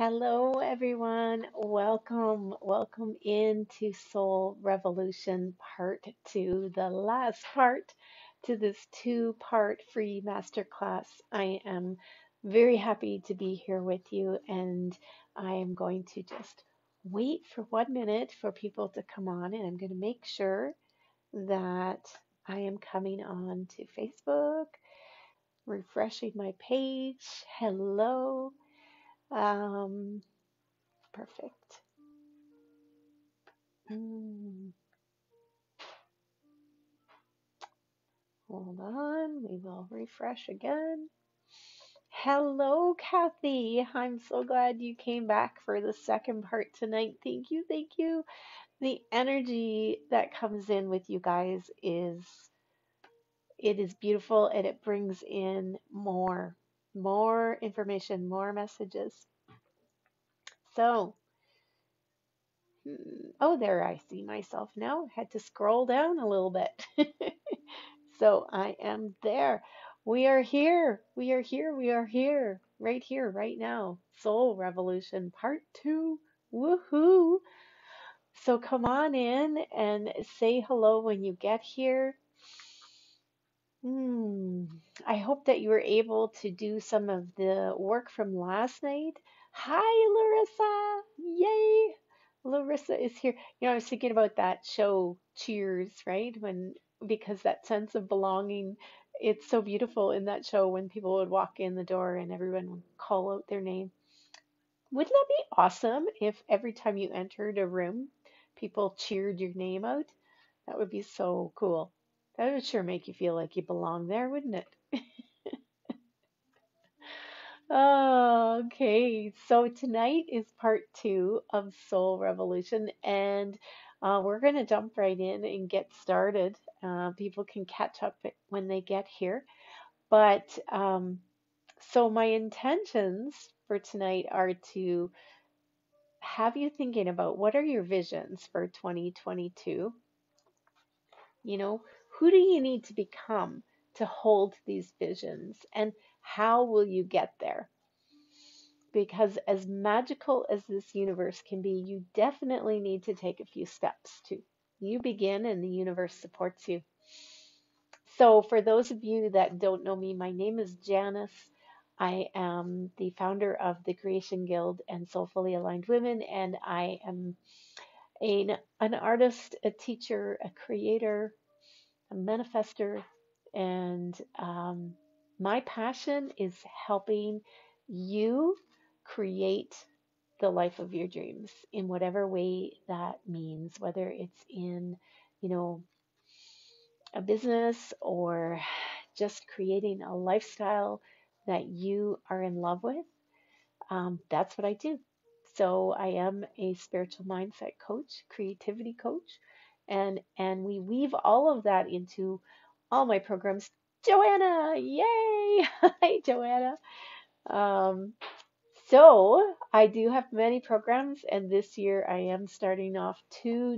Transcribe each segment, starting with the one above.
Hello, everyone. Welcome into Soul Revolution Part 2, the last part to this two-part free masterclass. I am very happy to be here with you, and I am going to just wait for 1 minute for people to come on, and I'm going to make sure that I am coming on to Facebook, refreshing my page. Hello. Um, Perfect. Mm, Hold on, we will refresh again. Hello, Kathy. I'm so glad you came back for the second part tonight. Thank you, thank you. The energy that comes in with you guys is beautiful and it brings in more information, more messages. So, oh, there I see myself now. Had to scroll down a little bit. So I am there. We are here. We are here. We are here, right now. Soul Revolution Part 2. Woohoo! So come on in and say hello when you get here. Hmm. I hope that you were able to do some of the work from last night. Hi, Larissa. Yay. Larissa is here. I was thinking about that show, Cheers, right? Because that sense of belonging, it's so beautiful in that show when people would walk in the door and everyone would call out their name. Wouldn't that be awesome if every time you entered a room, people cheered your name out? That would be so cool. That would sure make you feel like you belong there, wouldn't it? Oh, okay. So tonight is part 2 of Soul Revolution, and we're going to jump right in and get started. People can catch up when they get here. But so my intentions for tonight are to have you thinking about what are your visions for 2022? You know, who do you need to become to hold these visions, and how will you get there? Because as magical as this universe can be, you definitely need to take a few steps too. You begin and the universe supports you. So, for those of you that don't know me, my name is Janice. I am the founder of the Creation Guild and Soulfully Aligned Women, and I am an artist, a teacher, a creator, a manifester, and my passion is helping you create the life of your dreams in whatever way that means, whether it's in, you know, a business or just creating a lifestyle that you are in love with. That's what I do. So I am a spiritual mindset coach, creativity coach, and we weave all of that into all my programs. Joanna, yay! Hi, Joanna. Um, so I do have many programs, and this year I am starting off two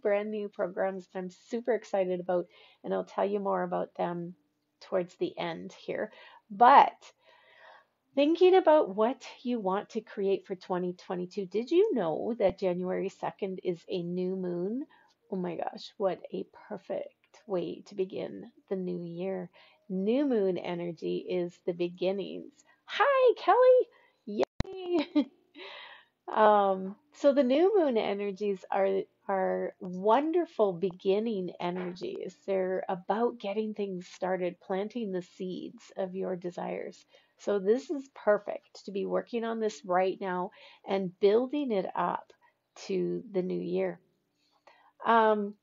brand new programs that I'm super excited about, and I'll tell you more about them towards the end here. But thinking about what you want to create for 2022, did you know that January 2nd is a new moon? Oh my gosh, what a perfect way to begin the new year. New moon energy is the beginnings. Hi, Kelly. Yay. So the new moon energies are wonderful beginning energies. They're about getting things started, planting the seeds of your desires. So this is perfect to be working on this right now and building it up to the new year. Um,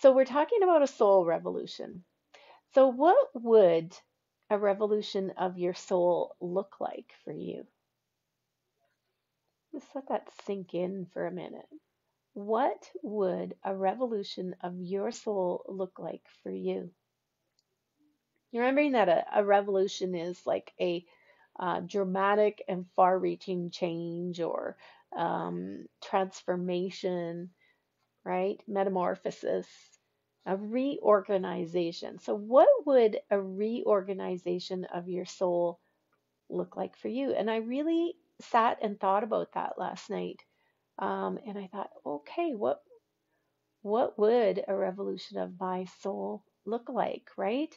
so we're talking about a soul revolution. So what would a revolution of your soul look like for you? Just let that sink in for a minute. What would a revolution of your soul look like for you? You're remembering that a revolution is like a dramatic and far reaching change or transformation, right? Metamorphosis, a reorganization. So, what would a reorganization of your soul look like for you? And I really sat and thought about that last night. And I thought, okay, what would a revolution of my soul look like, right?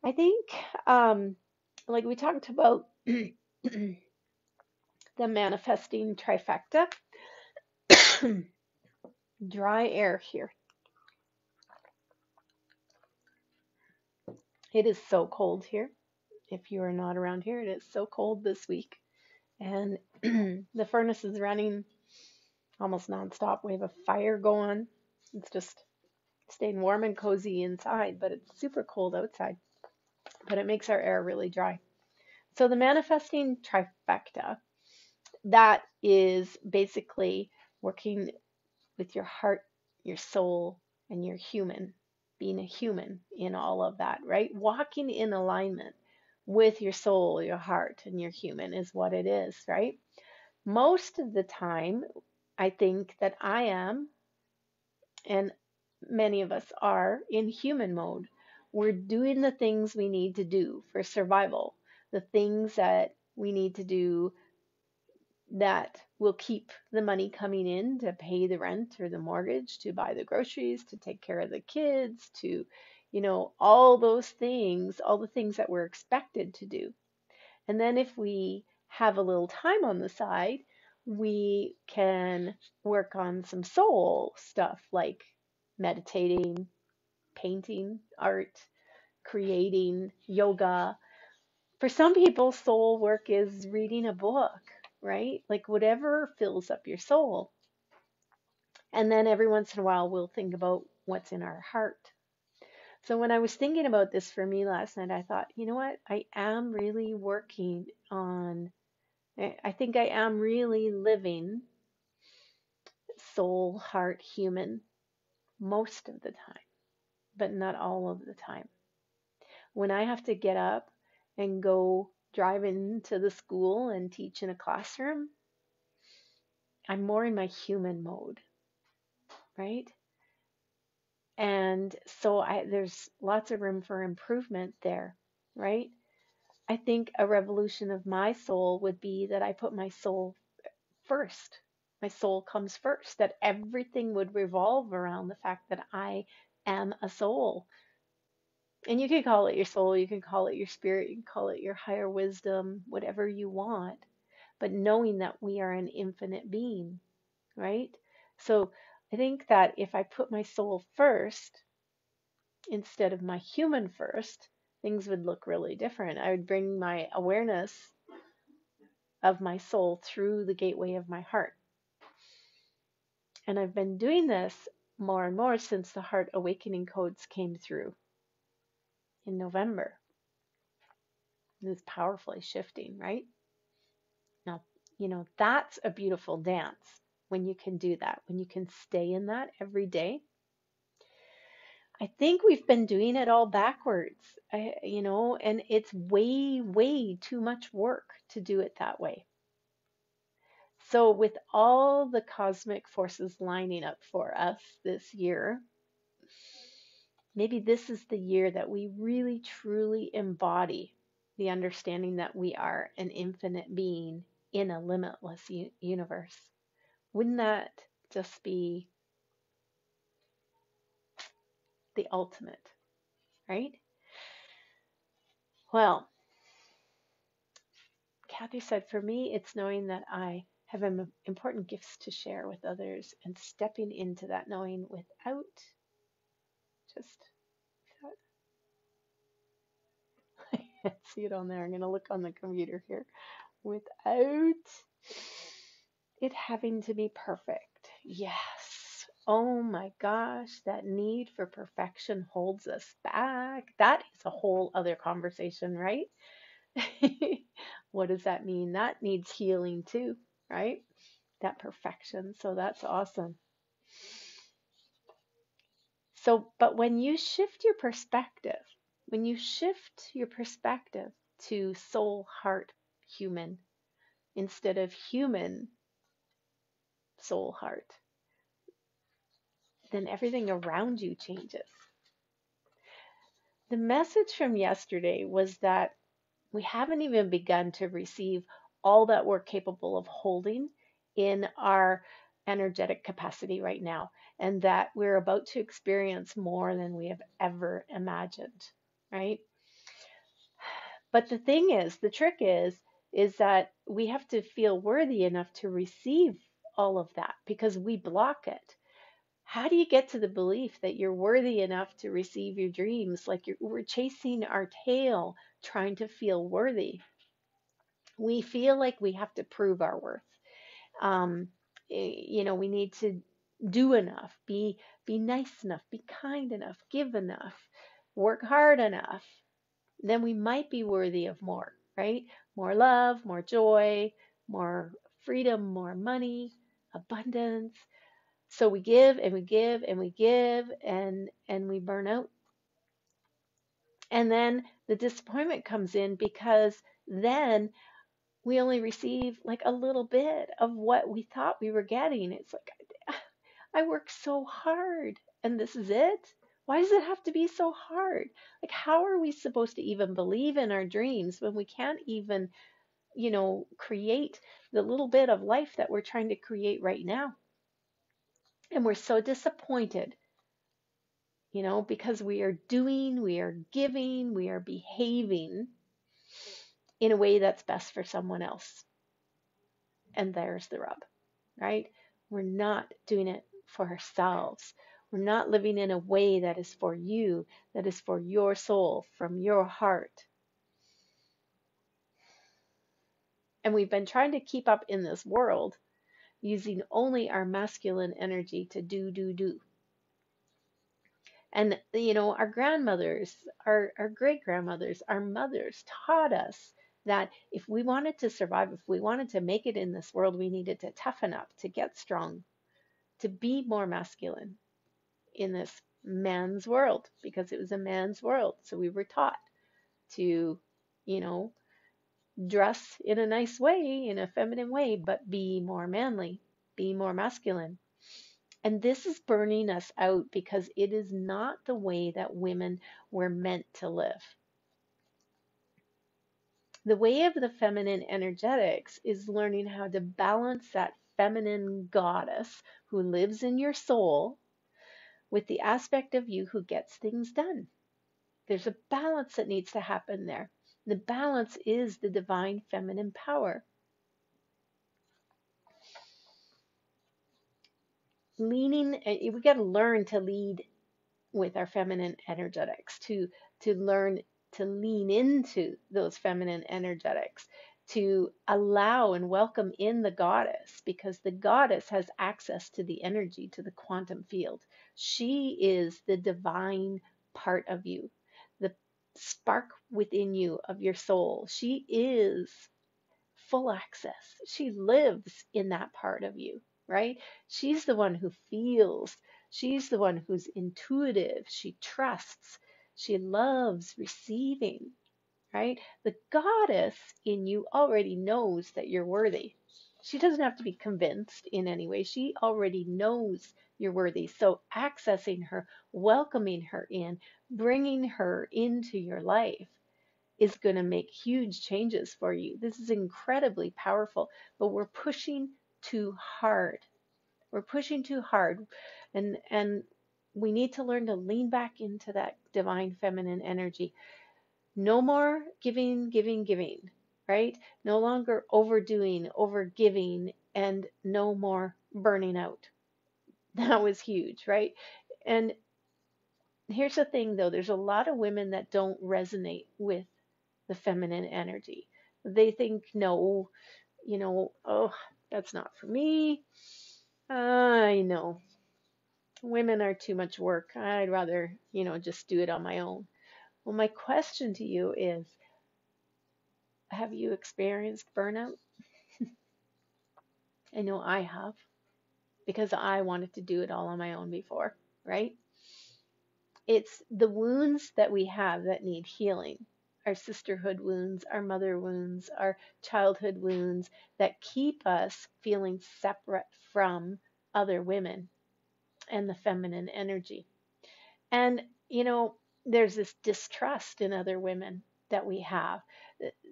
I think, like we talked about the manifesting trifecta, dry air here. It is so cold here. If you are not around here, it is so cold this week. And the furnace is running almost nonstop. We have a fire going. It's just staying warm and cozy inside, but it's super cold outside. But it makes our air really dry. So the manifesting trifecta, that is basically working with your heart, your soul, and your human, being a human in all of that, right? Walking in alignment with your soul, your heart, and your human is what it is, right? Most of the time, I think that I am, and many of us are, in human mode. We're doing the things we need to do for survival, the things that we need to do that will keep the money coming in to pay the rent or the mortgage, to buy the groceries, to take care of the kids, to, all those things, all the things that we're expected to do. And then if we have a little time on the side, we can work on some soul stuff like meditating, painting, art, creating, yoga. For some people, soul work is reading a book, right? Like whatever fills up your soul. And then every once in a while, we'll think about what's in our heart. So when I was thinking about this for me last night, I thought, you know what? I am really working on, I think I am really living soul, heart, human most of the time, but not all of the time. When I have to get up and go drive into the school and teach in a classroom, I'm more in my human mode, right? And so there's lots of room for improvement there, right? I think a revolution of my soul would be that I put my soul first. My soul comes first, that everything would revolve around the fact that I am a soul. And you can call it your soul, you can call it your spirit, you can call it your higher wisdom, whatever you want. But knowing that we are an infinite being, right? So I think that if I put my soul first instead of my human first, things would look really different. I would bring my awareness of my soul through the gateway of my heart. And I've been doing this more and more since the Heart Awakening codes came through in November. It's powerfully shifting, right? Now, that's a beautiful dance when you can do that, when you can stay in that every day. I think we've been doing it all backwards, and it's way, way too much work to do it that way. So, with all the cosmic forces lining up for us this year, maybe this is the year that we really truly embody the understanding that we are an infinite being in a limitless universe. Wouldn't that just be the ultimate, right? Well, Kathy said, for me, it's knowing that I have important gifts to share with others and stepping into that knowing without just, I can't see it on there. I'm going to look on the computer here. Without it having to be perfect. Yes. Oh my gosh, that need for perfection holds us back. That is a whole other conversation, right? What does that mean? That needs healing too, right? That perfection. So that's awesome. So, but when you shift your perspective, to soul, heart, human, instead of human, soul, heart, then everything around you changes. The message from yesterday was that we haven't even begun to receive all that we're capable of holding in our energetic capacity right now, and that we're about to experience more than we have ever imagined, right? But the trick is that we have to feel worthy enough to receive all of that because we block it. How do you get to the belief that you're worthy enough to receive your dreams? Like we're chasing our tail trying to feel worthy. We feel like we have to prove our worth. Um, we need to do enough, be nice enough, be kind enough, give enough, work hard enough. Then we might be worthy of more, right? More love, more joy, more freedom, more money, abundance. So we give and we give and we give and we burn out. And then the disappointment comes in because then we only receive like a little bit of what we thought we were getting. It's like I work so hard and this is it? Why does it have to be so hard? Like how are we supposed to even believe in our dreams when we can't even, create the little bit of life that we're trying to create right now? And we're so disappointed, because we are doing, we are giving, we are behaving in a way that's best for someone else. And there's the rub, right? We're not doing it for ourselves. We're not living in a way that is for you, that is for your soul, from your heart. And we've been trying to keep up in this world using only our masculine energy to do, do, do. And, our grandmothers, our great grandmothers, our mothers taught us that if we wanted to survive, if we wanted to make it in this world, we needed to toughen up, to get strong, to be more masculine in this man's world because it was a man's world. So we were taught to, you know, dress in a nice way, in a feminine way, but be more manly, be more masculine. And this is burning us out because it is not the way that women were meant to live. The way of the feminine energetics is learning how to balance that feminine goddess who lives in your soul with the aspect of you who gets things done. There's a balance that needs to happen there. The balance is the divine feminine power. We got to learn to lead with our feminine energetics, to learn to lean into those feminine energetics, to allow and welcome in the goddess, because the goddess has access to the energy, to the quantum field. She is the divine part of you, the spark within you of your soul. She is full access. She lives in that part of you, right? She's the one who feels. She's the one who's intuitive. She trusts. She loves receiving, right? The goddess in you already knows that you're worthy. She doesn't have to be convinced in any way. She already knows you're worthy. So accessing her, welcoming her in, bringing her into your life is going to make huge changes for you. This is incredibly powerful, but we're pushing too hard. We're pushing too hard, and we need to learn to lean back into that divine feminine energy. No more giving, giving, giving, right? No longer overdoing, overgiving, and no more burning out. That was huge, right? And here's the thing though, there's a lot of women that don't resonate with the feminine energy. They think, no, oh, that's not for me. I know women are too much work. I'd rather, just do it on my own. Well, my question to you is, have you experienced burnout? I know I have because I wanted to do it all on my own before, right? It's the wounds that we have that need healing. Our sisterhood wounds, our mother wounds, our childhood wounds that keep us feeling separate from other women and the feminine energy. And, there's this distrust in other women that we have.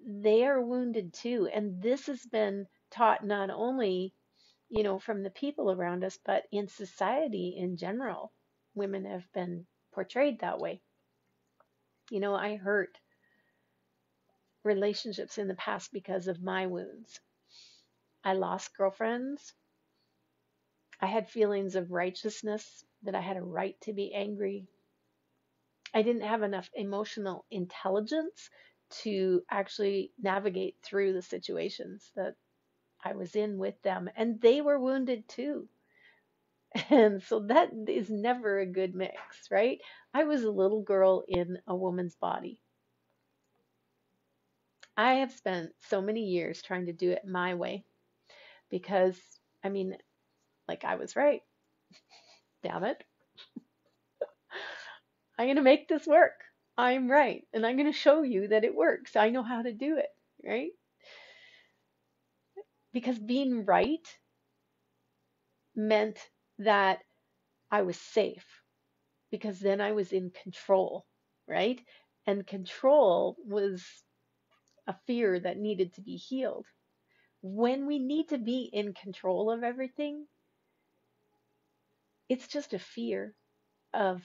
they are wounded too. And this has been taught not only, from the people around us, but in society in general. Women have been portrayed that way. I hurt relationships in the past because of my wounds. I lost girlfriends. I had feelings of righteousness that I had a right to be angry. I didn't have enough emotional intelligence to actually navigate through the situations that I was in with them. And they were wounded too. And so that is never a good mix, right? I was a little girl in a woman's body. I have spent so many years trying to do it my way because, I mean, like I was right. Damn it. I'm going to make this work. I'm right. And I'm going to show you that it works. I know how to do it, right? Because being right meant that I was safe because then I was in control, right? And control was a fear that needed to be healed. When we need to be in control of everything, it's just a fear of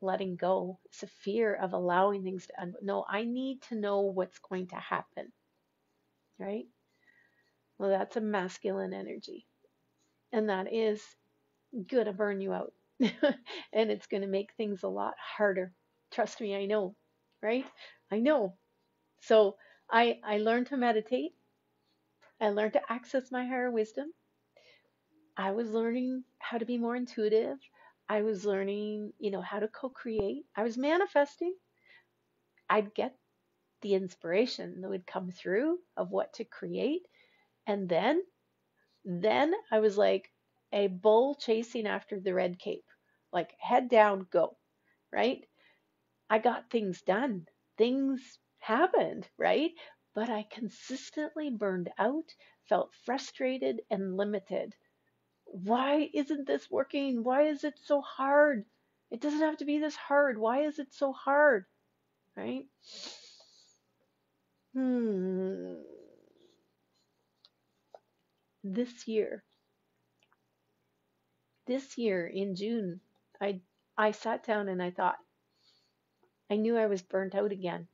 letting go. It's a fear of allowing things to no, I need to know what's going to happen, right? Well, that's a masculine energy. And that is going to burn you out. And it's going to make things a lot harder. Trust me, I know, right? I know. So I learned to meditate. I learned to access my higher wisdom. I was learning how to be more intuitive. I was learning, how to co-create. I was manifesting. I'd get the inspiration that would come through of what to create. And then I was like a bull chasing after the red cape, like head down, go, right? I got things done. Things happened, right? But I consistently burned out, felt frustrated and limited. Why isn't this working? Why is it so hard? It doesn't have to be this hard. Why is it so hard? Right? Hmm. This year, in June, I sat down and I thought, I knew I was burnt out again.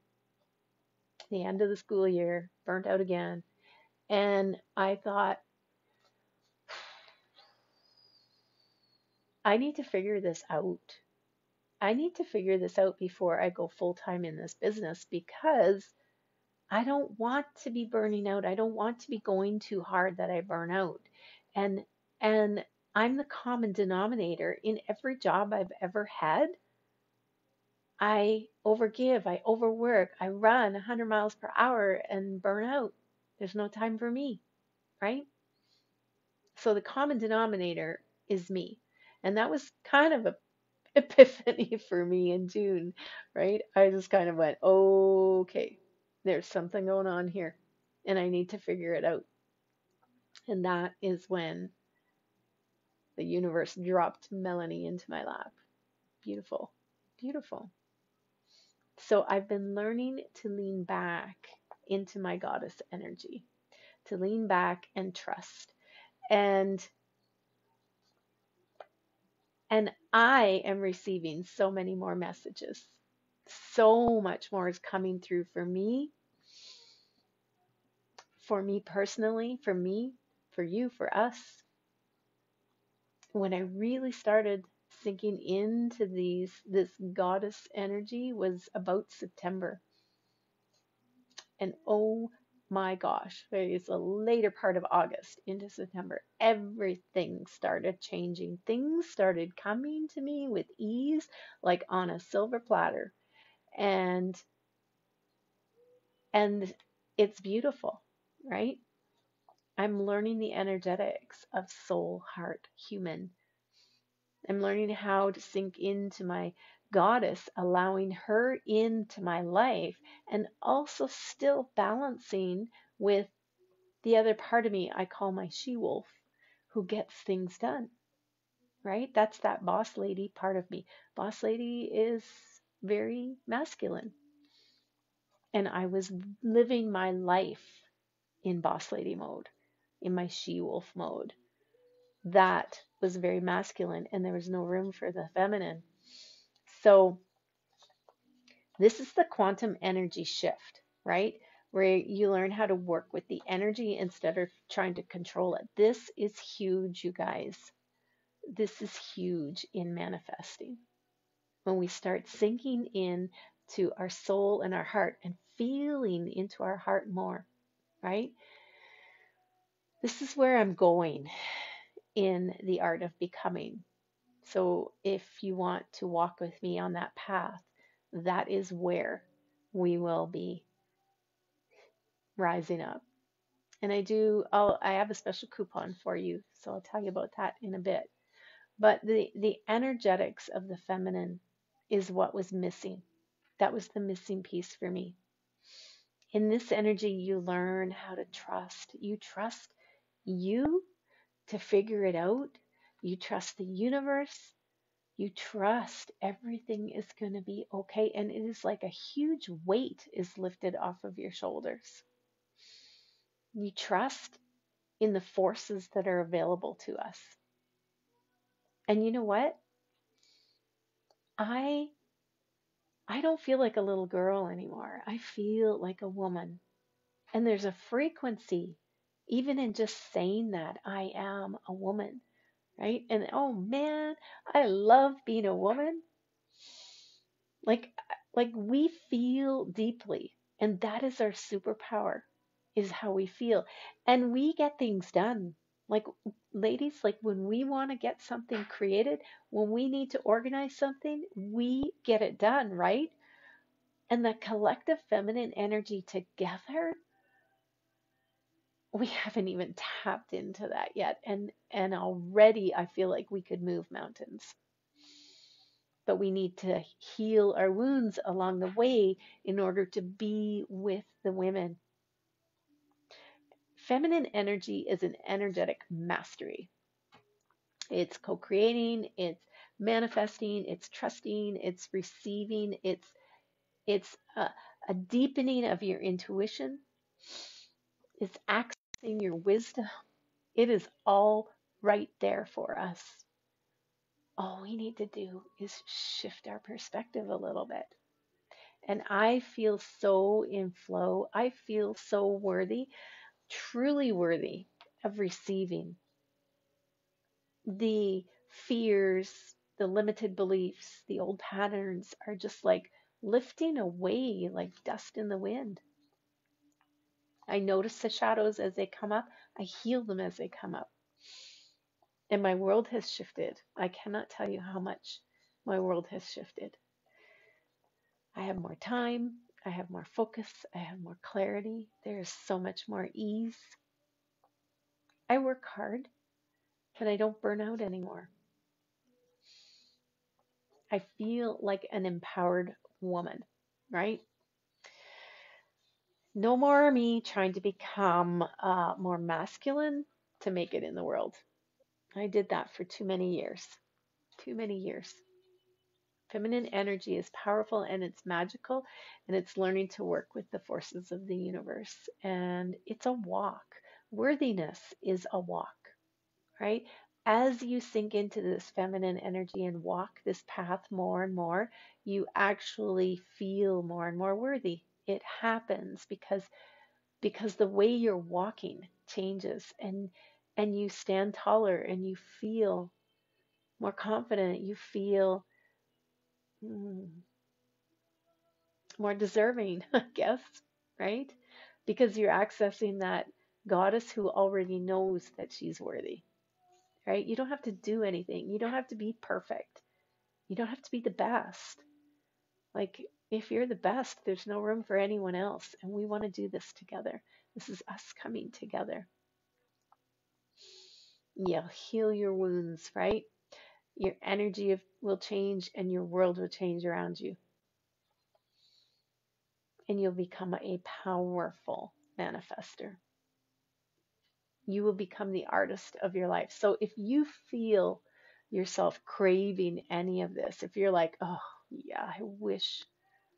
The end of the school year, burnt out again. And I thought, I need to figure this out. I need to figure this out before I go full time in this business because I don't want to be burning out. I don't want to be going too hard that I burn out. And and I'm the common denominator in every job I've ever had. I overgive, I overwork, I run 100 miles per hour and burn out. There's no time for me, right? So the common denominator is me. And that was kind of a epiphany for me in June, right? I just kind of went, okay, there's something going on here and I need to figure it out. And that is when the universe dropped Melanie into my lap. Beautiful, beautiful. So I've been learning to lean back into my goddess energy, to lean back and trust. And I am receiving so many more messages. So much more is coming through for me personally, for me, for you, for us. When I really started sinking into this goddess energy was about September. And oh my gosh, it's the later part of August into September. Everything started changing. Things started coming to me with ease, like on a silver platter. And and it's beautiful, right? I'm learning the energetics of soul, heart, human. I'm learning how to sink into my goddess, allowing her into my life, and also still balancing with the other part of me I call my she wolf, who gets things done, right? That's that boss lady part of me. Boss lady is very masculine. And I was living my life in boss lady mode, in my she wolf mode. That was very masculine, and there was no room for the feminine. So, this is the quantum energy shift, right? Where you learn how to work with the energy instead of trying to control it. This is huge, you guys. This is huge in manifesting. When we start sinking in to our soul and our heart and feeling into our heart more, right? This is where I'm going in the art of becoming. So if you want to walk with me on that path, that is where we will be rising up. And I have a special coupon for you, so I'll tell you about that in a bit. But the energetics of the feminine is what was missing. That was the missing piece for me. In this energy, you learn how to trust. You trust you to figure it out. You trust the universe. You trust everything is going to be okay. And it is like a huge weight is lifted off of your shoulders. You trust in the forces that are available to us. And you know what? I I don't feel like a little girl anymore. I feel like a woman. And there's a frequency, even in just saying that I am a woman, right? And oh man, I love being a woman. Like like we feel deeply, and that is our superpower, is how we feel. And we get things done. Like ladies, like when we want to get something created, when we need to organize something, we get it done, right? And the collective feminine energy together, we haven't even tapped into that yet. And already I feel like we could move mountains. But we need to heal our wounds along the way in order to be with the women. Feminine energy is an energetic mastery. It's co-creating, it's manifesting, it's trusting, it's receiving, it's a deepening of your intuition. It's accessing your wisdom. It is all right there for us. All we need to do is shift our perspective a little bit. And I feel so in flow. I feel so worthy, truly worthy of receiving. The fears, the limited beliefs, the old patterns are just like lifting away like dust in the wind. I notice the shadows as they come up. I heal them as they come up. And my world has shifted. I cannot tell you how much my world has shifted. I have more time. I have more focus. I have more clarity. There is so much more ease. I work hard, but I don't burn out anymore. I feel like an empowered woman, right? No more me trying to become more masculine to make it in the world. I did that for too many years. Too many years. Feminine energy is powerful and it's magical, and it's learning to work with the forces of the universe. And it's a walk. Worthiness is a walk, right? As you sink into this feminine energy and walk this path more and more, you actually feel more and more worthy. It happens because the way you're walking changes, and you stand taller and you feel more confident. You feel mm, more deserving, I guess, right? Because you're accessing that goddess who already knows that she's worthy, right? You don't have to do anything. You don't have to be perfect. You don't have to be the best. Like, if you're the best, there's no room for anyone else. And we want to do this together. This is us coming together. You'll heal your wounds, right? Your energy will change and your world will change around you. And you'll become a powerful manifester. You will become the artist of your life. So if you feel yourself craving any of this, if you're like, oh, yeah,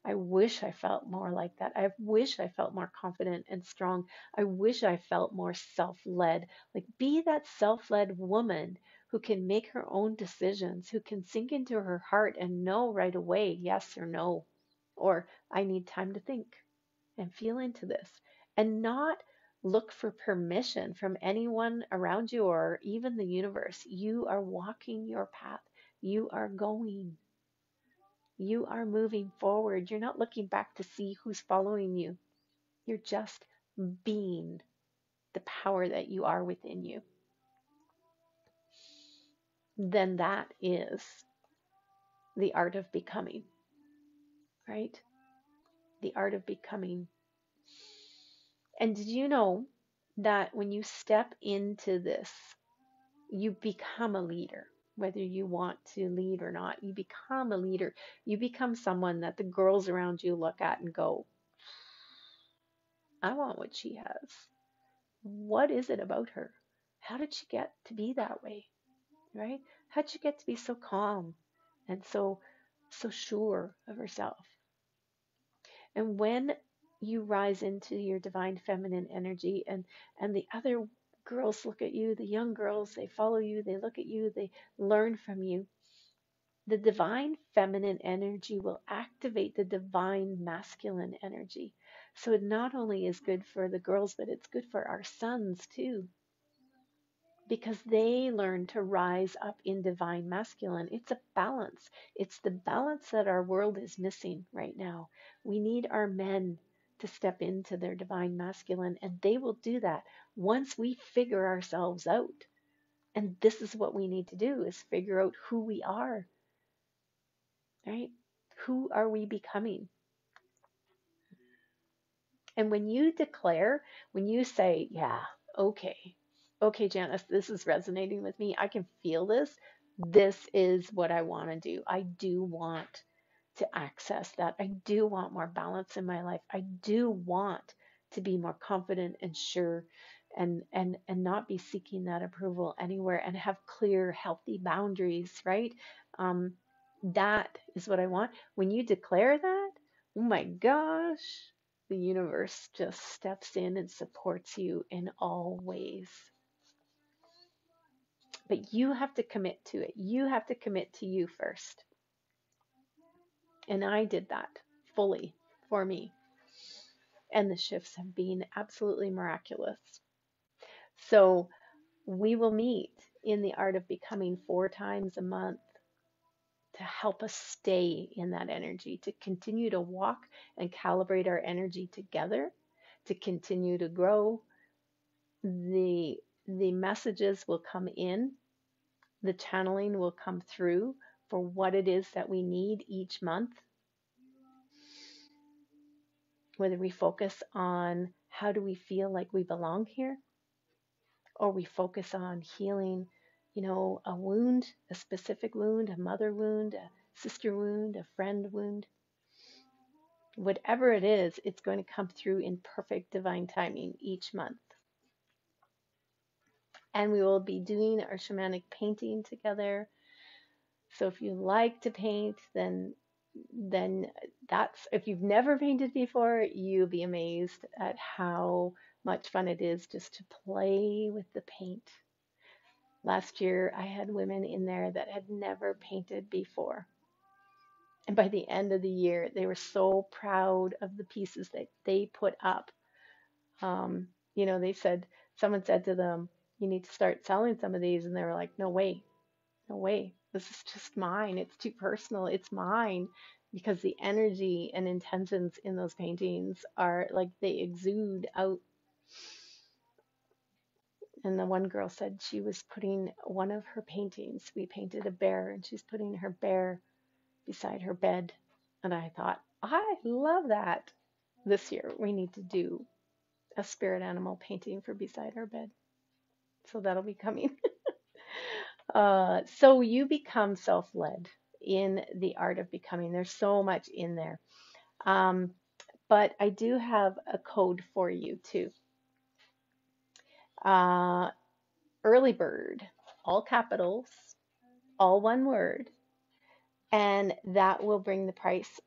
I wish I felt more like that. I wish I felt more confident and strong. I wish I felt more self-led. Like, be that self-led woman who can make her own decisions, who can sink into her heart and know right away, yes or no, or I need time to think and feel into this, and not look for permission from anyone around you or even the universe. You are walking your path. You are going. You are moving forward. You're not looking back to see who's following you. You're just being the power that you are within you. Then that is the art of becoming, right? The art of becoming. And did you know that when you step into this, you become a leader? Whether you want to lead or not, you become a leader. You become someone that the girls around you look at and go, I want what she has. What is it about her? How did she get to be that way? Right? How did she get to be so calm and so sure of herself? And when you rise into your divine feminine energy, and the other girls look at you, the young girls, they follow you, they look at you, they learn from you, the divine feminine energy will activate the divine masculine energy. So it not only is good for the girls, but it's good for our sons too, because they learn to rise up in divine masculine. It's a balance. It's the balance that our world is missing right now. We need our men to step into their divine masculine, and they will do that once we figure ourselves out. And this is what we need to do, is figure out who we are, right? Who are we becoming? And when you declare, when you say, yeah, okay, okay, Janice, this is resonating with me. I can feel this. This is what I want to do. I do want to access that. I do want more balance in my life. I do want to be more confident and sure, and not be seeking that approval anywhere, and have clear, healthy boundaries, right? Um, that is what I want. When you declare that, oh my gosh, the universe just steps in and supports you in all ways. But you have to commit to it. You have to commit to you first. And I did that fully for me. And the shifts have been absolutely miraculous. So we will meet in the art of becoming 4 times a month to help us stay in that energy, to continue to walk and calibrate our energy together, to continue to grow. The messages will come in, the channeling will come through for what it is that we need each month. Whether we focus on how do we feel like we belong here, or we focus on healing, a wound, a specific wound, a mother wound, a sister wound, a friend wound. Whatever it is, it's going to come through in perfect divine timing each month. And we will be doing our shamanic painting together. So if you like to paint, then that's, if you've never painted before, you'll be amazed at how much fun it is just to play with the paint. Last year, I had women in there that had never painted before. And by the end of the year, they were so proud of the pieces that they put up. They said, someone said to them, you need to start selling some of these. And they were like, no way, no way. This is just mine. It's too personal. It's mine. Because the energy and intentions in those paintings are like, they exude out. And the one girl said she was putting one of her paintings, we painted a bear, and she's putting her bear beside her bed. And I thought, I love that. This year, we need to do a spirit animal painting for beside our bed. So that'll be coming. So you become self-led in the art of becoming. There's so much in there. But I do have a code for you too. Uh, Early bird, all capitals, all one word, and that will bring the price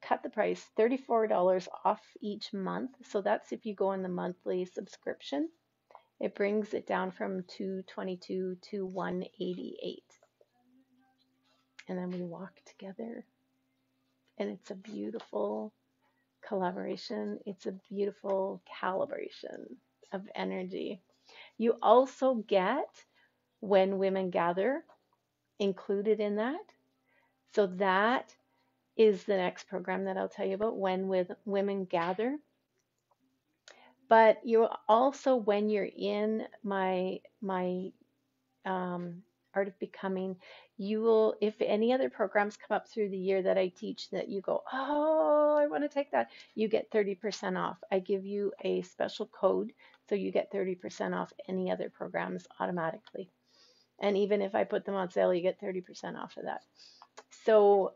cut the price, $34 off each month. So that's if you go on the monthly subscription. It brings it down from 222 to 188. And then we walk together, and it's a beautiful collaboration. It's a beautiful calibration of energy. You also get When Women Gather included in that. So that is the next program that I'll tell you about, When with Women Gather. But you also, when you're in my Art of Becoming, you will, if any other programs come up through the year that I teach that you go, oh, I want to take that, you get 30% off. I give you a special code, so you get 30% off any other programs automatically. And even if I put them on sale, you get 30% off of that. So,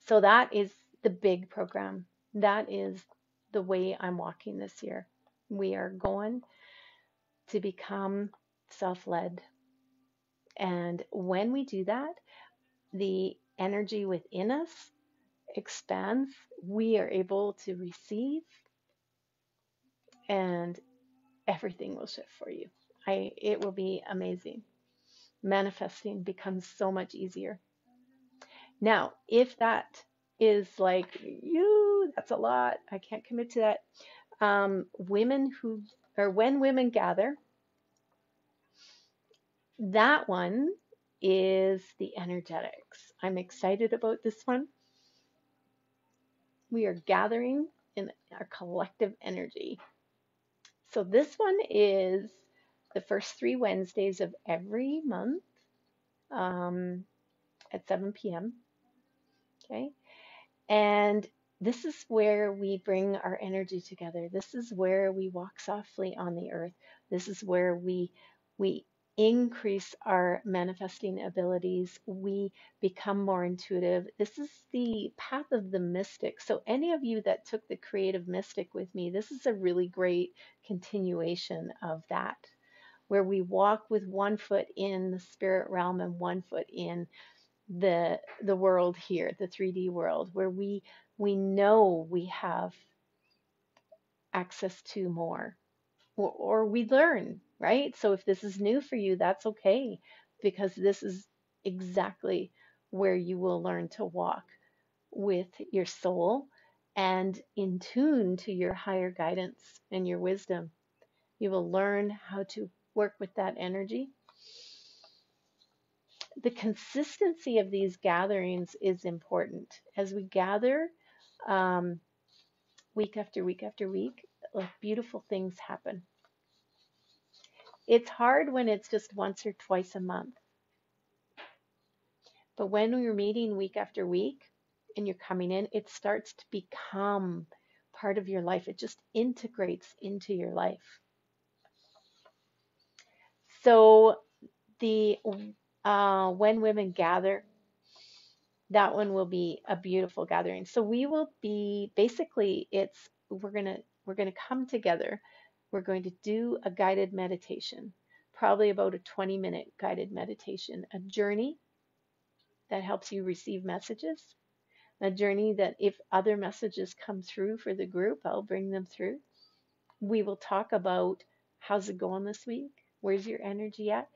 so that is the big program. That is the way I'm walking this year. We are going to become self-led. And when we do that, the energy within us expands. We are able to receive, and everything will shift for you. It will be amazing. Manifesting becomes so much easier. Now, if that is like you, that's a lot. I can't commit to that. Women who, or When Women Gather, that one is the energetics. I'm excited about this one. We are gathering in our collective energy. So this one is the first 3 Wednesdays of every month, um, at 7 p.m. Okay. And this is where we bring our energy together. This is where we walk softly on the earth. This is where we increase our manifesting abilities. We become more intuitive. This is the path of the mystic. So any of you that took the creative mystic with me, this is a really great continuation of that, where we walk with one foot in the spirit realm and one foot in the world here, the 3D world, where we know we have access to more, or we learn, right? So if this is new for you, that's okay, because this is exactly where you will learn to walk with your soul and in tune to your higher guidance and your wisdom. You will learn how to work with that energy. The consistency of these gatherings is important. As we gather, um, week after week after week, like beautiful things happen. It's hard when it's just once or twice a month. But when you're meeting week after week and you're coming in, it starts to become part of your life. It just integrates into your life. So the When Women Gather, that one will be a beautiful gathering. So we will be, basically, it's we're gonna come together. We're going to do a guided meditation, probably about a 20-minute guided meditation, a journey that helps you receive messages, a journey that if other messages come through for the group, I'll bring them through. We will talk about how's it going this week? Where's your energy at?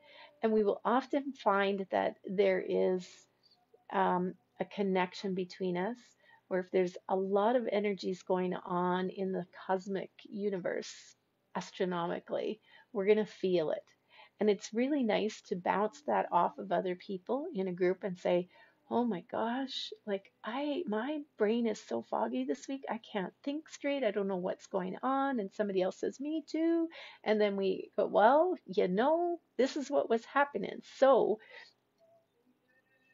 And we will often find that there is a connection between us, or if there's a lot of energies going on in the cosmic universe, astronomically, we're going to feel it. And it's really nice to bounce that off of other people in a group and say, oh my gosh, like my brain is so foggy this week. I can't think straight. I don't know what's going on. And somebody else says, me too. And then we go, well, this is what was happening. So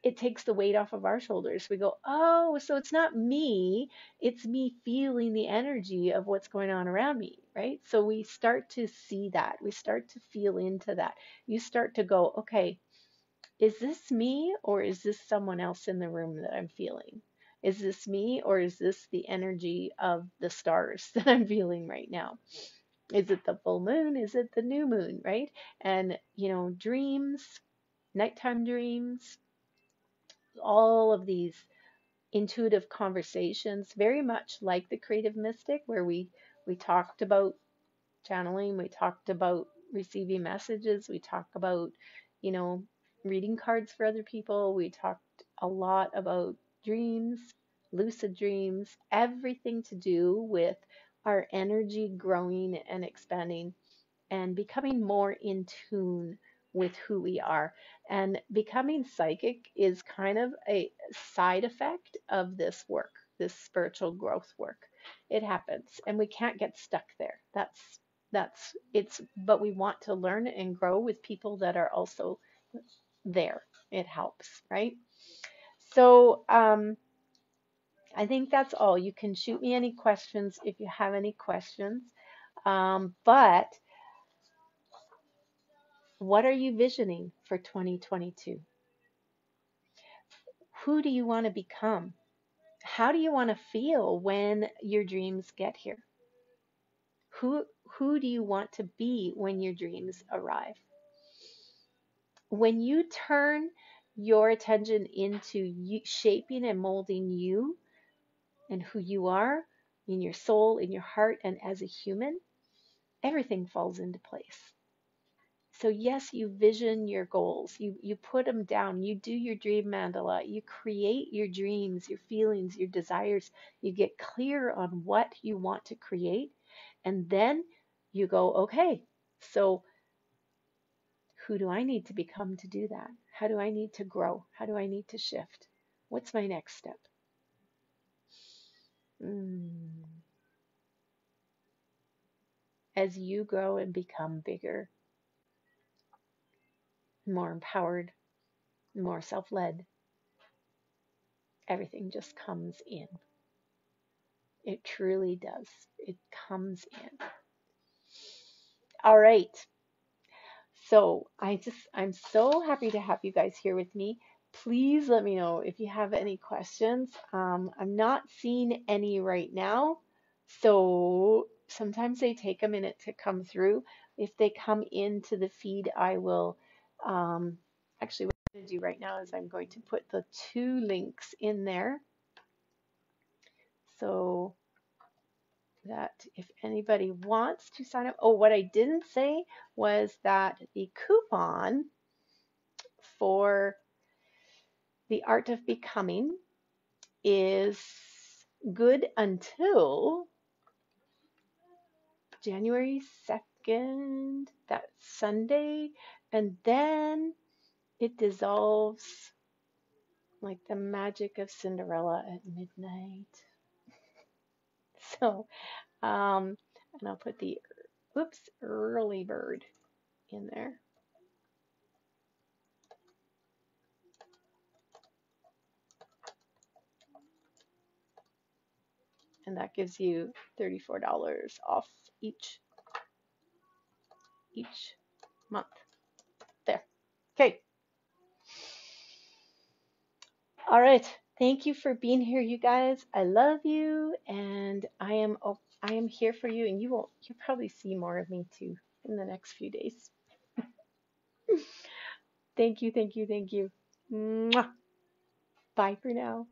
it takes the weight off of our shoulders. We go, oh, so it's not me, it's me feeling the energy of what's going on around me, right? So we start to see that. We start to feel into that. You start to go, okay, is this me or is this someone else in the room that I'm feeling? Is this me or is this the energy of the stars that I'm feeling right now? Is it the full moon? Is it the new moon, right? And, dreams, nighttime dreams, all of these intuitive conversations, very much like the creative mystic, where we talked about channeling, we talked about receiving messages, we talked about, you know, reading cards for other people, we talked a lot about dreams, lucid dreams, everything to do with our energy growing and expanding and becoming more in tune with who we are. And becoming psychic is kind of a side effect of this work, this spiritual growth work. It happens, and we can't get stuck there. That's it's, but we want to learn and grow with people that are also there. It helps, right? So I think that's all. You can shoot me any questions if you have any questions. But what are you visioning for 2022? Who do you want to become? How do you want to feel when your dreams get here? Who do you want to be when your dreams arrive? When you turn your attention into you, shaping and molding you and who you are in your soul, in your heart, and as a human, everything falls into place. So yes, you vision your goals, you put them down, you do your dream mandala, you create your dreams, your feelings, your desires, you get clear on what you want to create, and then you go, okay, so who do I need to become to do that? How do I need to grow? How do I need to shift? What's my next step? Mm. As you grow and become bigger, more empowered, more self-led, everything just comes in. It truly does. It comes in. All right. So I'm so happy to have you guys here with me. Please let me know if you have any questions. I'm not seeing any right now. So sometimes they take a minute to come through. If they come into the feed, I will, actually what I'm going to do right now is I'm going to put the two links in there. So that if anybody wants to sign up. Oh, what I didn't say was that the coupon for the Art of Becoming is good until January 2nd, that Sunday, and then it dissolves like the magic of Cinderella at midnight. So, and I'll put the, early bird in there. And that gives you $34 off each month. There. Okay. All right. Thank you for being here, you guys. I love you, and I am here for you, and you'll probably see more of me too in the next few days. Thank you, thank you, thank you. Mwah. Bye for now.